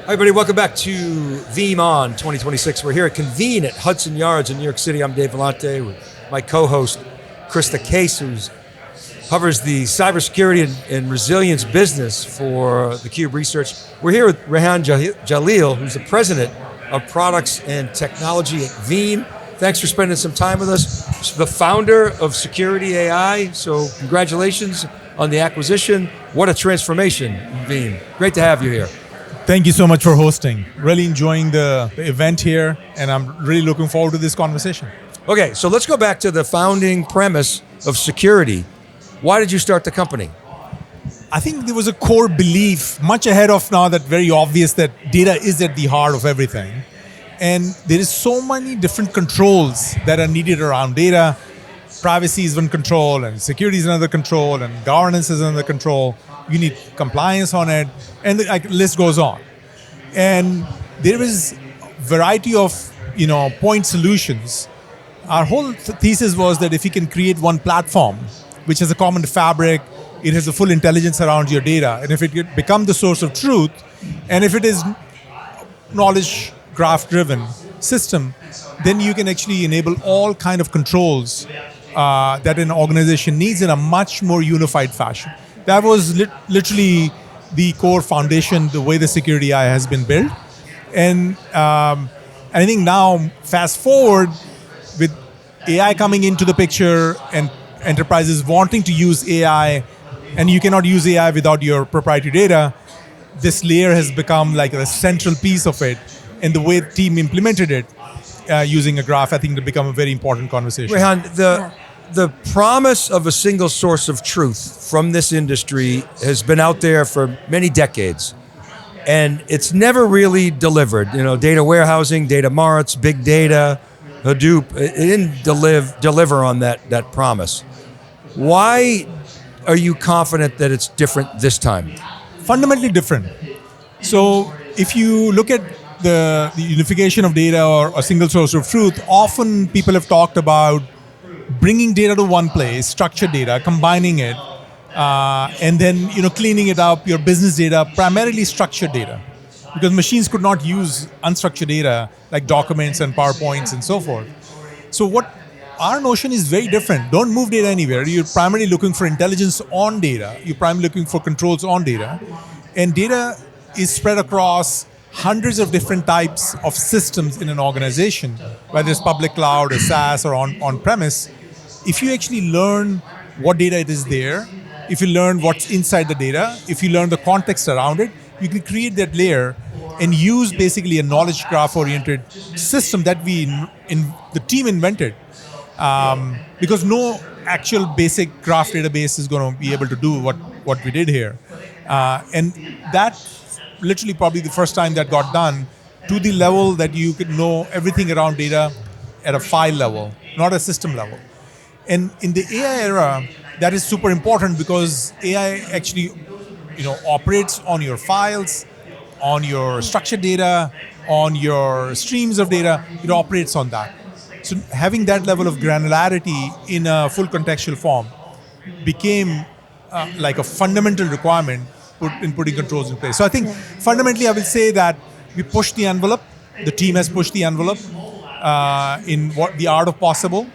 Hi everybody, welcome back to VeeamON 2026. We're here at Convene at Hudson Yards in New York City. I'm Dave Vellante with my co-host, Krista Case, who covers the cybersecurity and resilience business for theCUBE Research. We're here with Rehan Jalil, who's the president of products and technology at Veeam. Thanks for spending some time with us. The founder of Securiti AI, so congratulations on the acquisition. What a transformation in Veeam. Great to have you here. Thank you so much for hosting. Really enjoying the event here, and I'm really looking forward to this conversation. Okay, so let's go back to the founding premise of Securiti. Why did you start the company? I think there was a core belief, much ahead of now that very obvious, that data is at the heart of everything. And there is so many different controls that are needed around data. Privacy is one control, and security is another control, and governance is another control. You need compliance on it, and the list goes on. And there is a variety of point solutions. Our whole thesis was that if you can create one platform, which has a common fabric, it has a full intelligence around your data, and if it could become the source of truth, and if it is knowledge graph-driven system, then you can actually enable all kind of controls that an organization needs in a much more unified fashion. That was literally the core foundation, the way the Securiti AI has been built. And I think now, fast forward, with AI coming into the picture and enterprises wanting to use AI, and you cannot use AI without your proprietary data, this layer has become like a central piece of it. And the way the team implemented it, using a graph, I think, to become a very important conversation. Rehan, the promise of a single source of truth from this industry has been out there for many decades, and it's never really delivered. Data warehousing, data marts, big data, Hadoop, it didn't deliver on that promise. Why are you confident that it's different this time? Fundamentally different. So if you look at the unification of data or a single source of truth, often people have talked about bringing data to one place, structured data, combining it, and then cleaning it up, your business data, primarily structured data. Because machines could not use unstructured data like documents and PowerPoints and so forth. So what our notion is very different. Don't move data anywhere. You're primarily looking for intelligence on data. You're primarily looking for controls on data. And data is spread across hundreds of different types of systems in an organization, whether it's public cloud or SaaS or on-premise. If you actually learn what data it is there, if you learn what's inside the data, if you learn the context around it, you can create that layer and use basically a knowledge graph-oriented system that the team invented. Because no actual basic graph database is going to be able to do what we did here. And that literally probably the first time that got done to the level that you could know everything around data at a file level, not a system level. And in the AI era, that is super important because AI actually operates on your files, on your structured data, on your streams of data. It operates on that. So having that level of granularity in a full contextual form became like a fundamental requirement in putting controls in place. So I think fundamentally I will say that we pushed the envelope, the team has pushed the envelope in what the art of possible.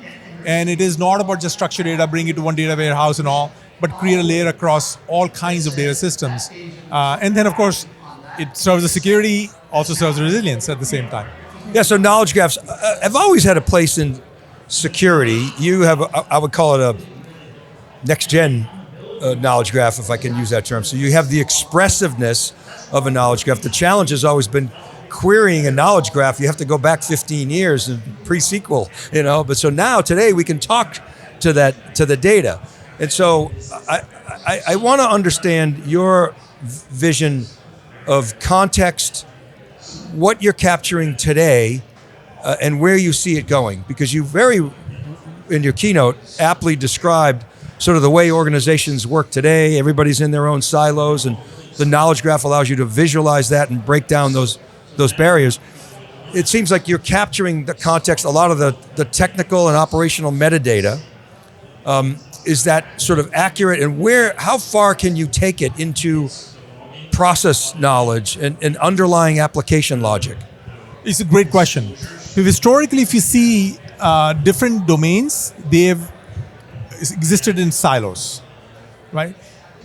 And it is not about just structured data, bring it to one data warehouse and all, but create a layer across all kinds of data systems. And then of course, it serves the security, also serves the resilience at the same time. Yeah, so knowledge graphs have always had a place in security. You have, I would call it a next-gen knowledge graph, if I can use that term. So you have the expressiveness of a knowledge graph. The challenge has always been querying a knowledge graph. You have to go back 15 years and pre-SQL, But so now, today, we can talk to the data. And so I want to understand your vision of context, what you're capturing today, and where you see it going. Because you in your keynote, aptly described sort of the way organizations work today. Everybody's in their own silos, and the knowledge graph allows you to visualize that and break down those barriers. It seems like you're capturing the context, a lot of the technical and operational metadata. Is that sort of accurate? And how far can you take it into process knowledge and underlying application logic? It's a great question. Historically, if you see different domains, they have existed in silos, right?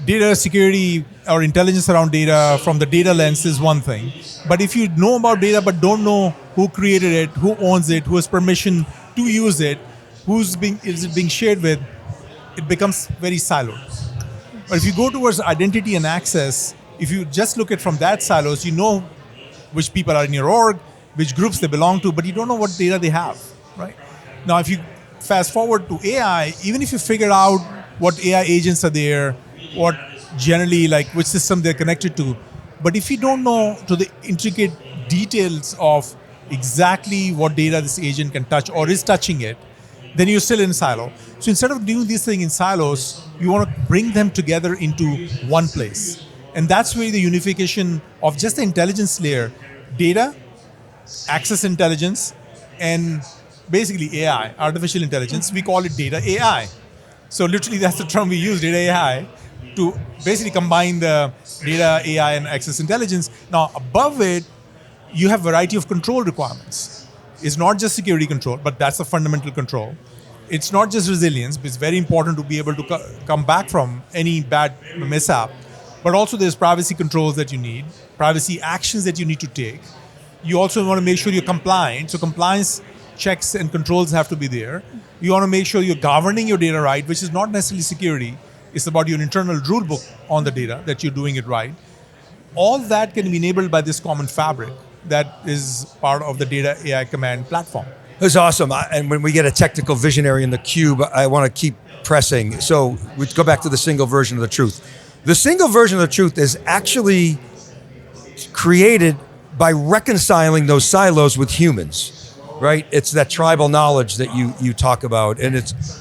Data security or intelligence around data from the data lens is one thing. But if you know about data but don't know who created it, who owns it, who has permission to use it, is it being shared with, it becomes very siloed. But if you go towards identity and access, if you just look at from that silos, you know which people are in your org, which groups they belong to, but you don't know what data they have, right? Now, if you fast forward to AI, even if you figure out what AI agents are there, what generally, like which system they're connected to, but if you don't know to the intricate details of exactly what data this agent can touch or is touching it, then you're still in a silo. So instead of doing this thing in silos, you want to bring them together into one place. And that's where the unification of just the intelligence layer, data, access intelligence, and basically AI, artificial intelligence, we call it data AI. So literally that's the term we use, data AI, to basically combine the data AI and access intelligence. Now above it, you have a variety of control requirements. It's not just security control, but that's a fundamental control. It's not just resilience, but it's very important to be able to come back from any bad mishap. But also there's privacy controls that you need, privacy actions that you need to take. You also want to make sure you're compliant. So compliance checks and controls have to be there. You want to make sure you're governing your data right, which is not necessarily security. It's about your internal rule book on the data, that you're doing it right. All that can be enabled by this common fabric that is part of the data AI command platform. That's awesome. And when we get a technical visionary in theCUBE, I want to keep pressing. So we go back to the single version of the truth. The single version of the truth is actually created by reconciling those silos with humans, right? It's that tribal knowledge that you talk about, and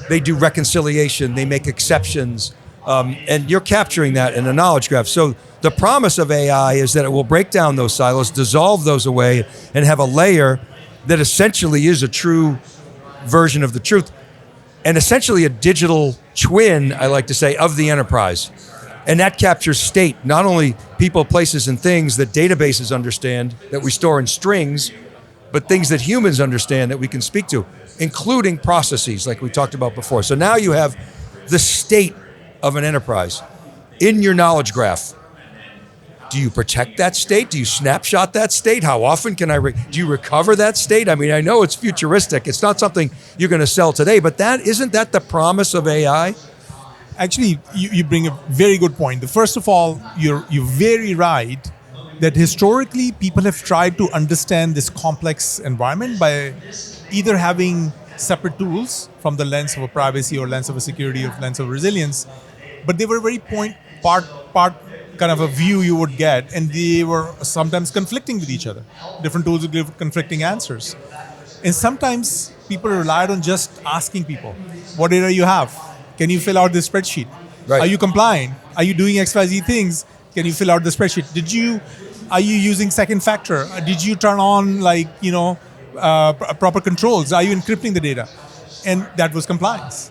they do reconciliation, they make exceptions, and you're capturing that in a knowledge graph. So the promise of AI is that it will break down those silos, dissolve those away, and have a layer that essentially is a true version of the truth, and essentially a digital twin, I like to say, of the enterprise. And that captures state, not only people, places, and things that databases understand, that we store in strings, but things that humans understand that we can speak to, including processes like we talked about before. So now you have the state of an enterprise in your knowledge graph. Do you protect that state? Do you snapshot that state? How often can do you recover that state? I mean, I know it's futuristic. It's not something you're going to sell today, but isn't that the promise of AI? Actually, you bring a very good point. First of all, you're very right that historically people have tried to understand this complex environment by either having separate tools from the lens of a privacy or lens of a security or lens of resilience, but they were very part kind of a view you would get, and they were sometimes conflicting with each other. Different tools would give conflicting answers. And sometimes people relied on just asking people, what data you have? Can you fill out this spreadsheet? Right. Are you compliant? Are you doing XYZ things? Can you fill out the spreadsheet? Are you using second factor? Did you turn on proper controls? Are you encrypting the data? And that was compliance.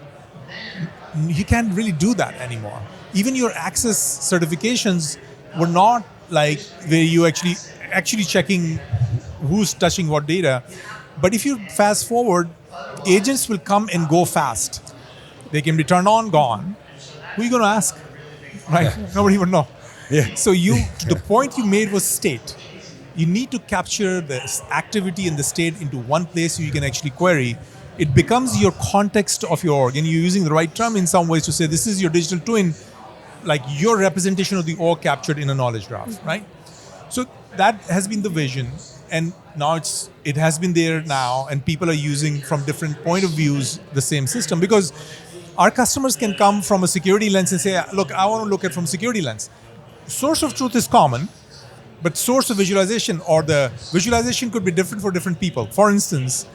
You can't really do that anymore. Even your access certifications were not like where you actually checking who's touching what data. But if you fast forward, agents will come and go fast. They can be turned on, gone. Who are you going to ask? Right? Yeah. Nobody would know. Yeah. So the point you made was state. You need to capture the activity and the state into one place so you can actually query. It becomes your context of your org, and you're using the right term in some ways to say this is your digital twin, like your representation of the org captured in a knowledge graph, right? So that has been the vision, and now it has been there now, and people are using from different point of views the same system, because our customers can come from a security lens and say, look, I want to look at from security lens. Source of truth is common, but source of visualization or the visualization could be different for different people. For instance,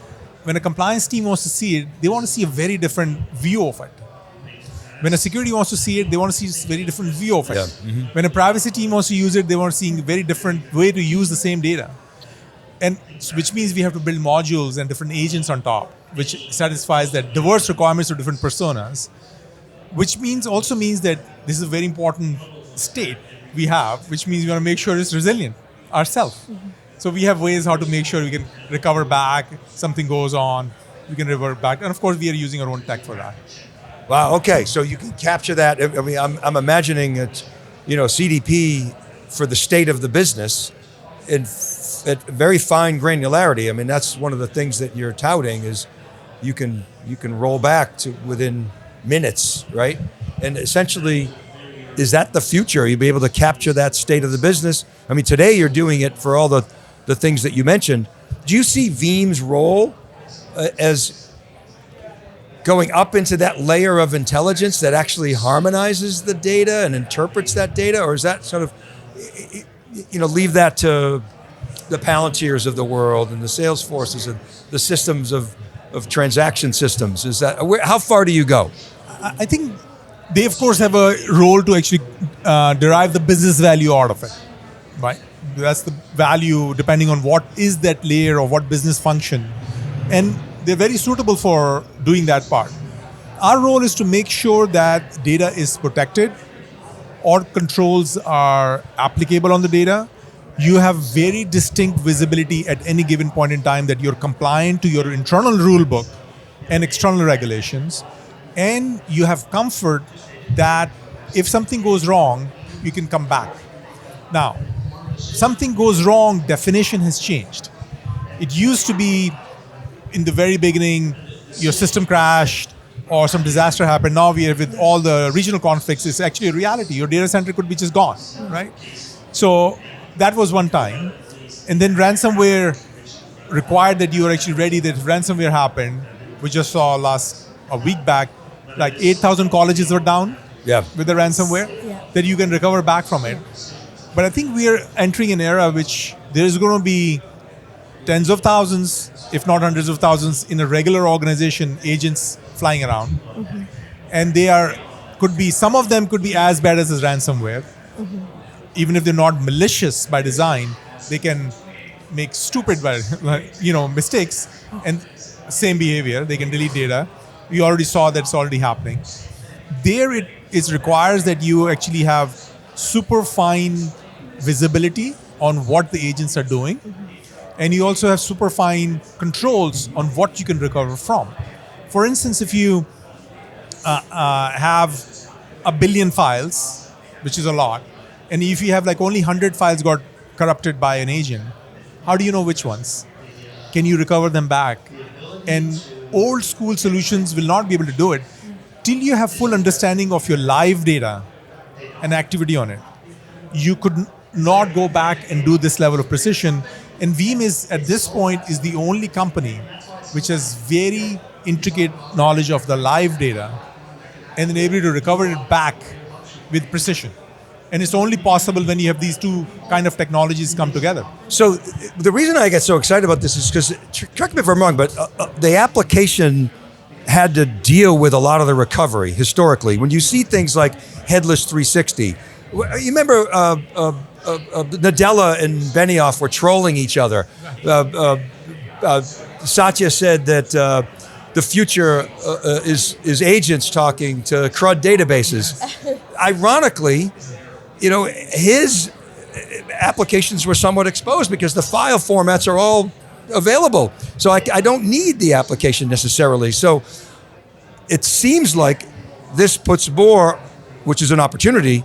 when a compliance team wants to see it, they want to see a very different view of it. When a security wants to see it, they want to see a very different view of it. Yeah. Mm-hmm. When a privacy team wants to use it, they want to see a very different way to use the same data. And which means we have to build modules and different agents on top, which satisfies that diverse requirements of different personas, which also means that this is a very important state. we have, which means we want to make sure it's resilient ourselves. So we have ways how to make sure we can recover back, something goes on, we can revert back. And of course, we are using our own tech for that. Wow. Okay. So you can capture that. I mean, I'm imagining it's, CDP for the state of the business at very fine granularity. I mean, that's one of the things that you're touting is you can roll back to within minutes, right? And essentially, is that the future? You'll be able to capture that state of the business. I mean, today you're doing it for all the things that you mentioned. Do you see Veeam's role as going up into that layer of intelligence that actually harmonizes the data and interprets that data? Or is that sort of, leave that to the Palantirs of the world and the Salesforces and the systems of transaction systems? Is that, how far do you go? I think they, of course, have a role to actually derive the business value out of it, right? That's the value depending on what is that layer or what business function. And they're very suitable for doing that part. Our role is to make sure that data is protected or controls are applicable on the data. You have very distinct visibility at any given point in time that you're compliant to your internal rule book and external regulations. And you have comfort that if something goes wrong, you can come back. Now, something goes wrong, definition has changed. It used to be in the very beginning, your system crashed or some disaster happened. Now we are with all the regional conflicts, it's actually a reality. Your data center could be just gone, right? So that was one time. And then ransomware required that you are actually ready that if ransomware happened. We just saw a week back, like 8,000 colleges were down with the ransomware, that you can recover back from it. But I think we are entering an era which there is going to be tens of thousands, if not hundreds of thousands, in a regular organization, agents flying around. And some of them could be as bad as ransomware. Even if they're not malicious by design, they can make stupid mistakes and same behavior. They can delete data. We already saw that's already happening. There it requires that you actually have super fine visibility on what the agents are doing. And you also have super fine controls on what you can recover from. For instance, if you have 1 billion files, which is a lot, and if you have like only 100 files got corrupted by an agent, how do you know which ones? Can you recover them back? And old school solutions will not be able to do it till you have full understanding of your live data and activity on it. You could not go back and do this level of precision. And Veeam at this point, is the only company which has very intricate knowledge of the live data and then able to recover it back with precision. And it's only possible when you have these two kind of technologies come together. So the reason I get so excited about this is because, correct me if I'm wrong, but the application had to deal with a lot of the recovery historically. When you see things like Headless 360, you remember Nadella and Benioff were trolling each other. Satya said that the future is agents talking to CRUD databases. Ironically, his applications were somewhat exposed because the file formats are all available. So I don't need the application necessarily. So it seems like this puts more, which is an opportunity,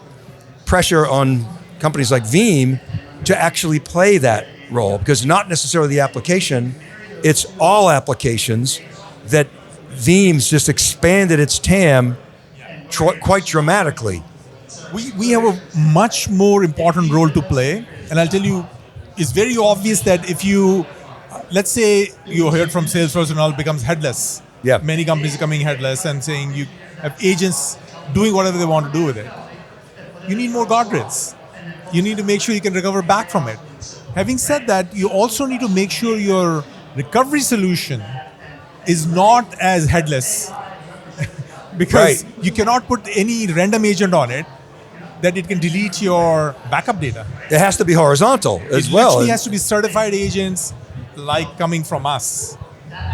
pressure on companies like Veeam to actually play that role, because not necessarily the application, it's all applications that Veeam's just expanded its TAM quite dramatically. We have a much more important role to play. And I'll tell you, it's very obvious that if you, let's say you heard from Salesforce and all becomes headless. Yeah. Many companies are coming headless and saying you have agents doing whatever they want to do with it. You need more guardrails. You need to make sure you can recover back from it. Having said that, you also need to make sure your recovery solution is not as headless because you cannot put any random agent on it that it can delete your backup data. It has to be horizontal as well. It actually has to be certified agents like coming from us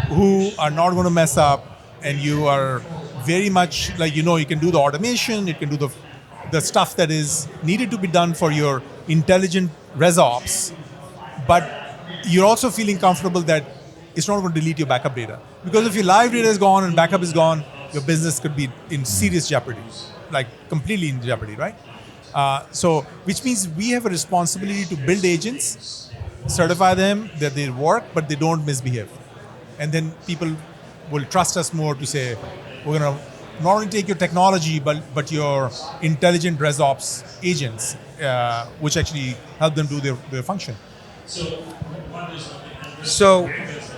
who are not going to mess up, and you are very much like, you can do the automation, it can do the the stuff that is needed to be done for your intelligent res ops, but you're also feeling comfortable that it's not going to delete your backup data. Because if your live data is gone and backup is gone, your business could be in serious jeopardy, like completely in jeopardy, right? So, which means we have a responsibility to build agents, certify them that they work, but they don't misbehave. And then people will trust us more to say, we're going to not only take your technology, but your intelligent res ops agents, which actually help them do their function. So,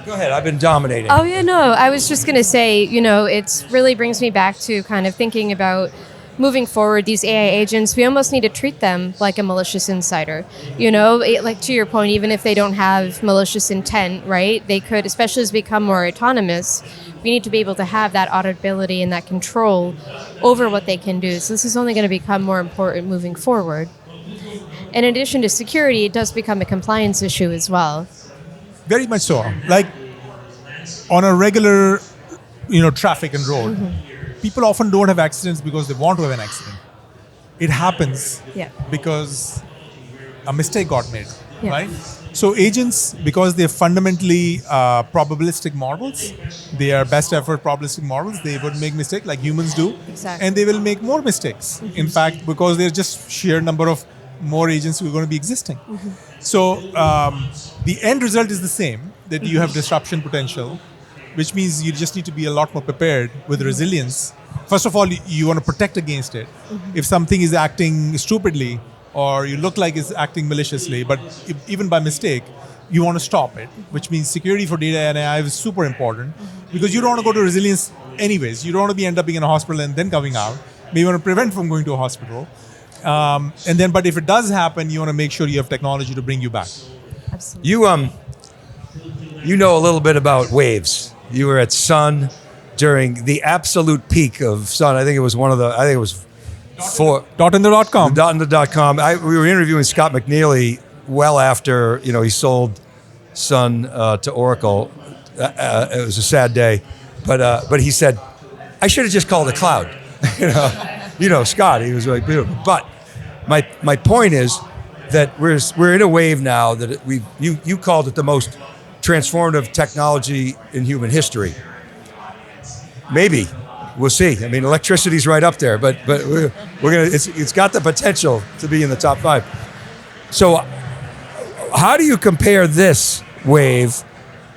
go ahead. I've been dominating. Oh, yeah, no. I was just going to say, it really brings me back to kind of thinking about moving forward, these AI agents, we almost need to treat them like a malicious insider. Like to your point, even if they don't have malicious intent, right? They could, especially as they become more autonomous, we need to be able to have that auditability and that control over what they can do. So this is only going to become more important moving forward. In addition to security, it does become a compliance issue as well. Very much so. Like on a regular, traffic and road, people often don't have accidents because they want to have an accident. It happens because a mistake got made, right? So agents, because they're fundamentally probabilistic models, they are best effort probabilistic models, they would make mistakes like humans do. Exactly. And they will make more mistakes. In fact, because there's just sheer number of more agents who are going to be existing. So the end result is the same, that you have disruption potential, which means you just need to be a lot more prepared with resilience. First of all, you want to protect against it. If something is acting stupidly or you look like it's acting maliciously, but even by mistake, you want to stop it, which means security for data and AI is super important because you don't want to go to resilience anyways. You don't want to end up being in a hospital and then coming out. But you want to prevent from going to a hospital. But if it does happen, you want to make sure you have technology to bring you back. Absolutely. You know a little bit about waves. You were at Sun during the absolute peak of Sun. I think it was .in.com. .com. We were interviewing Scott McNealy well after he sold Sun to Oracle. It was a sad day, but he said, I should have just called it cloud. Scott, he was really beautiful. But my point is that we're in a wave now that you called it the most transformative technology in human history. Maybe. We'll see. I mean, electricity's right up there, but we're gonna. It's got the potential to be in the top 5. So, how do you compare this wave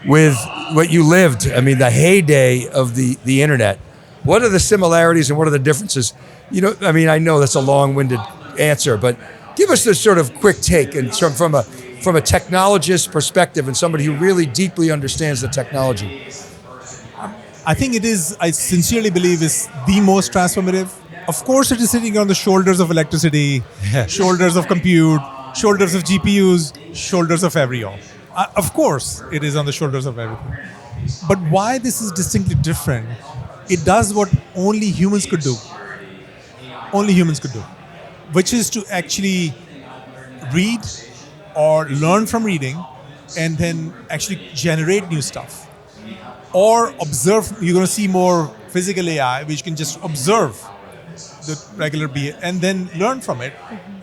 with what you lived? I mean, the heyday of the internet. What are the similarities and what are the differences? I know that's a long-winded answer, but give us this sort of quick take and from a technologist perspective and somebody who really deeply understands the technology. I think it is, I sincerely believe, is the most transformative. Of course, it is sitting on the shoulders of electricity, shoulders of compute, shoulders of GPUs, shoulders of everyone. Of course, it is on the shoulders of everything. But why this is distinctly different, it does what only humans could do. Only humans could do. Which is to actually read or learn from reading and then actually generate new stuff. Or observe, you're going to see more physical AI, which can just observe the regular behavior and then learn from it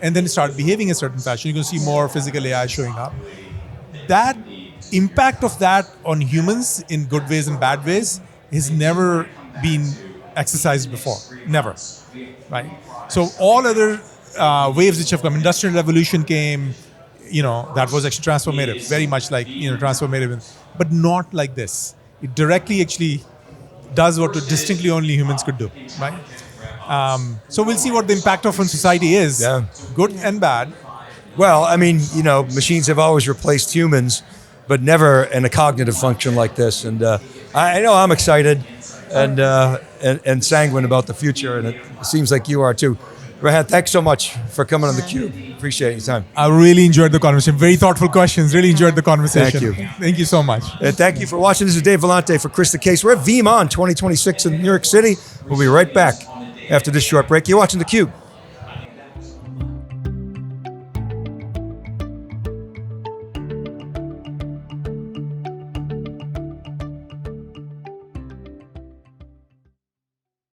and then start behaving in a certain fashion. You're going to see more physical AI showing up. That impact of that on humans in good ways and bad ways has never been exercised before. Never. Right? So all other waves which have come, Industrial Revolution came, that was actually transformative, very much like, transformative, but not like this. It directly actually does what distinctly only humans could do, right? So we'll see what the impact of on society is, good and bad. Well, machines have always replaced humans, but never in a cognitive function like this. And I know I'm excited and sanguine about the future, and it seems like you are too. Rehan, thanks so much for coming on theCUBE. Appreciate your time. I really enjoyed the conversation. Very thoughtful questions. Really enjoyed the conversation. Thank you. Thank you so much. And thank you for watching. This is Dave Vellante for Chris the Case. We're at VeeamON 2026 in New York City. We'll be right back after this short break. You're watching theCUBE.